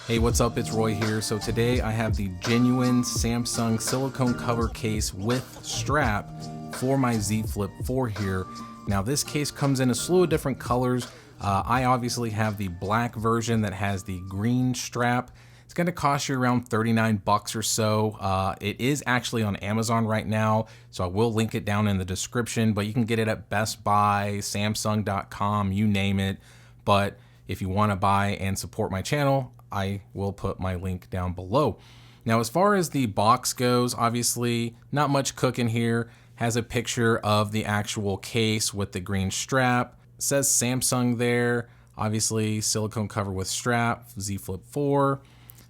Hey, what's up? It's Roy here. So today I have the genuine Samsung silicone cover case with strap for my Z Flip 4 here. Now this case comes in a slew of different colors. I obviously have the black version that has the green strap. It's going to cost you around 39 bucks or so. It is actually on Amazon right now, so I will link it down in the description, but you can get it at Best Buy, Samsung.com, you name it. But if you want to buy and support my channel, I will put my link down below. Now, as far as the box goes, obviously not much cooking here. Has a picture of the actual case with the green strap. It says Samsung there. Obviously silicone cover with strap, Z Flip 4.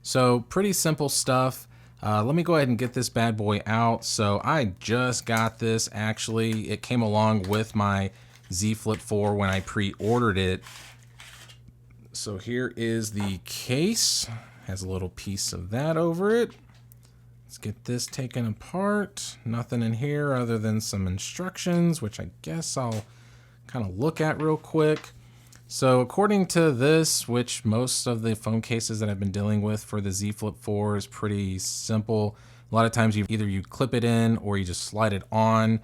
So pretty simple stuff. Let me go ahead and get this bad boy out. So I just got this actually. It came along with my Z Flip 4 when I pre-ordered it. So here is the case. Has a little piece of that over it. Let's get this taken apart. Nothing in here other than some instructions, which I guess I'll kind of look at real quick. So according to this, which most of the phone cases that I've been dealing with for the Z Flip 4 is pretty simple. A lot of times you clip it in or you just slide it on.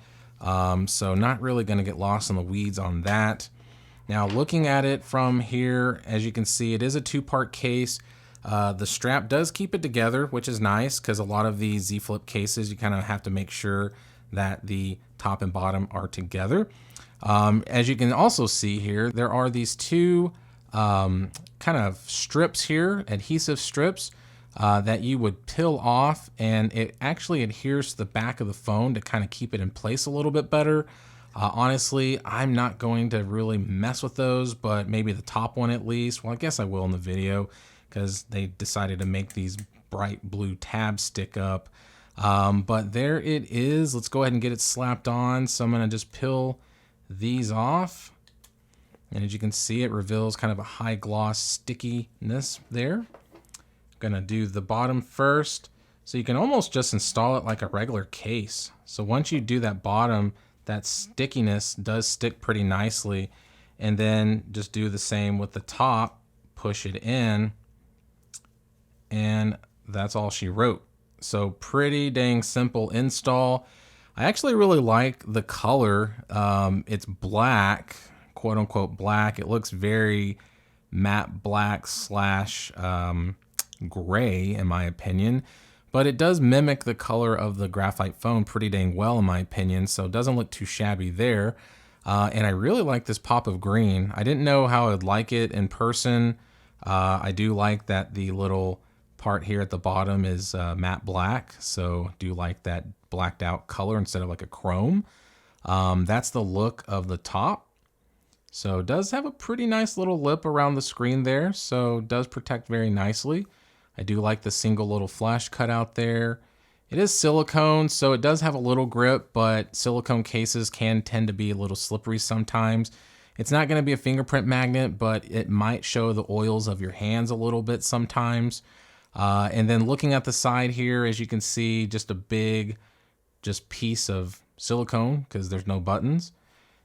So not really going to get lost in the weeds on that. Now looking at it from here, as you can see, it is a two-part case. The strap does keep it together, which is nice because a lot of these Z Flip cases, you kind of have to make sure that the top and bottom are together. As you can also see here, there are these two kind of strips here, adhesive strips, that you would peel off, and it actually adheres to the back of the phone to kind of keep it in place a little bit better. Honestly, I'm not going to really mess with those, but maybe the top one at least. Well, I guess I will in the video because they decided to make these bright blue tabs stick up. But there it is. Let's go ahead and get it slapped on. So I'm going to just peel these off. And as you can see, it reveals kind of a high gloss stickiness there. I'm going to do the bottom first. So you can almost just install it like a regular case. So once you do that bottom, that stickiness does stick pretty nicely. And then just do the same with the top, push it in, and that's all she wrote. So pretty dang simple install. I actually really like the color. It's black, quote unquote black. It looks very matte black slash gray in my opinion. But it does mimic the color of the graphite phone pretty dang well in my opinion, so it doesn't look too shabby there. And I really like this pop of green. I didn't know how I'd like it in person. I do like that the little part here at the bottom is matte black, so do like that blacked out color instead of like a chrome. That's the look of the top. So it does have a pretty nice little lip around the screen there, so it does protect very nicely. I do like the single little flash cutout there. It is silicone, so it does have a little grip, but silicone cases can tend to be a little slippery sometimes. It's not going to be a fingerprint magnet, but it might show the oils of your hands a little bit sometimes. And then looking at the side here, as you can see, just a big piece of silicone because there's no buttons.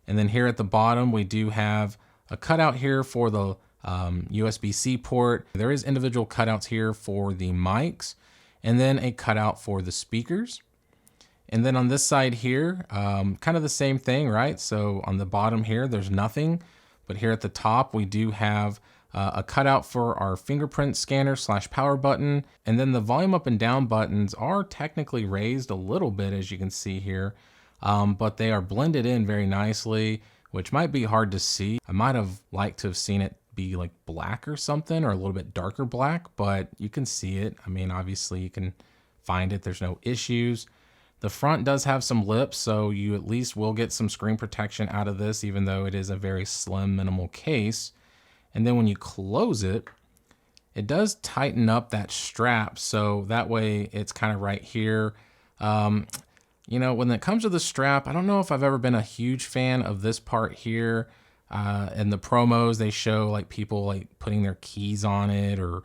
And then here at the bottom, we do have a cutout here for the USB-C port. There is individual cutouts here for the mics, and then a cutout for the speakers. And then on this side here, kind of the same thing, right? So on the bottom here, there's nothing, but here at the top, we do have a cutout for our fingerprint scanner slash power button. And then the volume up and down buttons are technically raised a little bit, as you can see here, but they are blended in very nicely, which might be hard to see. I might have liked to have seen it be like black or something, or a little bit darker black, but you can see it. I mean, obviously you can find it. There's no issues. The front does have some lips, so you at least will get some screen protection out of this, even though it is a very slim, minimal case. And then when you close it, it does tighten up that strap, so that way it's kind of right here. You know, when it comes to the strap, I don't know if I've ever been a huge fan of this part here. In the promos, they show like people like putting their keys on it or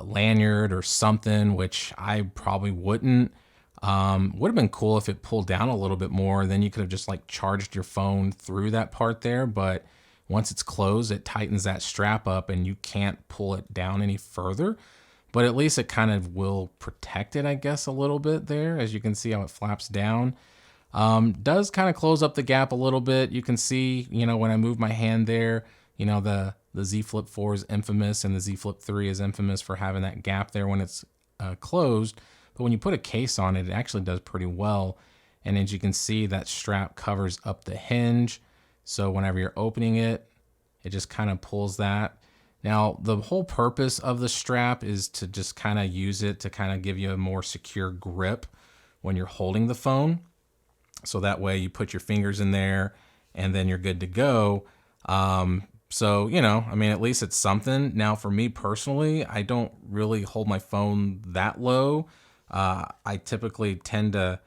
lanyard or something, which I probably wouldn't. Would have been cool if it pulled down a little bit more, then you could have just like charged your phone through that part there. But once it's closed, it tightens that strap up and you can't pull it down any further. But at least it kind of will protect it, I guess, a little bit there. As you can see how it flaps down. Does kind of close up the gap a little bit. You can see, you know, when I move my hand there, you know, the Z Flip 4 is infamous and the Z Flip 3 is infamous for having that gap there when it's closed. But when you put a case on it, it actually does pretty well. And as you can see, that strap covers up the hinge. So whenever you're opening it, it just kind of pulls that. Now, the whole purpose of the strap is to just kind of use it to kind of give you a more secure grip when you're holding the phone. So that way you put your fingers in there and then you're good to go. So, you know, I mean, at least it's something. Now, for me personally, I don't really hold my phone that low. I typically tend to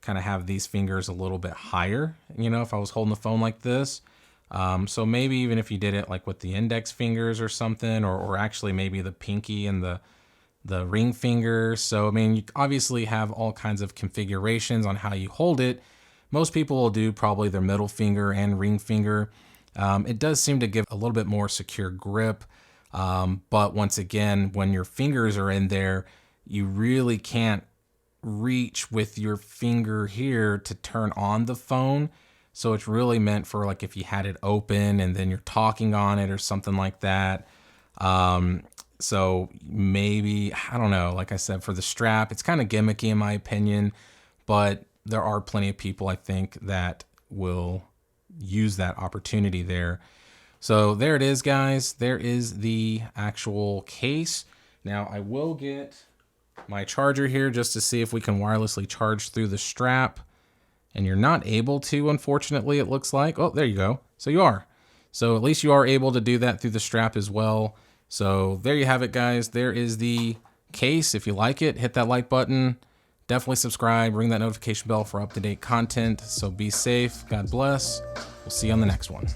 kind of have these fingers a little bit higher, you know, if I was holding the phone like this. So maybe even if you did it like with the index fingers or something, or actually maybe the pinky and the ring finger. So, I mean, you obviously have all kinds of configurations on how you hold it. Most people will do probably their middle finger and ring finger. It does seem to give a little bit more secure grip. But once again, when your fingers are in there, you really can't reach with your finger here to turn on the phone. So it's really meant for like if you had it open and then you're talking on it or something like that. So maybe, I don't know, like I said, for the strap, it's kind of gimmicky in my opinion, but there are plenty of people I think that will use that opportunity there. So there it is, guys. There is the actual case. Now I will get my charger here just to see if we can wirelessly charge through the strap. And you're not able to, unfortunately, it looks like. Oh, there you go. So you are. So at least you are able to do that through the strap as well. So there you have it, guys. There is the case. If you like it, hit that like button. Definitely subscribe. Ring that notification bell for up-to-date content. So be safe. God bless. We'll see you on the next one.